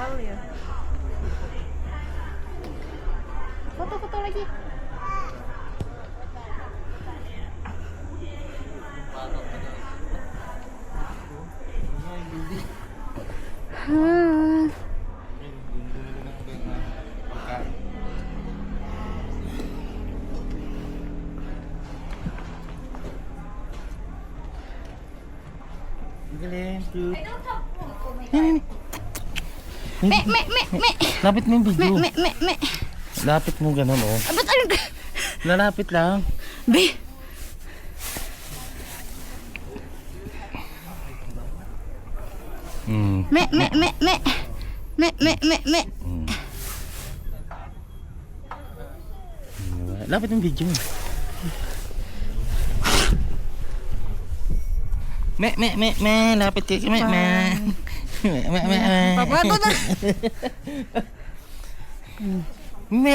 Wow ya. Foto-foto lagi. Galing, cute. I don't have food for my Yan, yan. Me. Lapit mo yung video. Me. Lapit mo ganun, oh. Ba't ano ka? Lalapit lang. Be. Hmm. Me. Hmm. Lapit mo yung video. Me. Lapit ka. Me. Papago na. Me.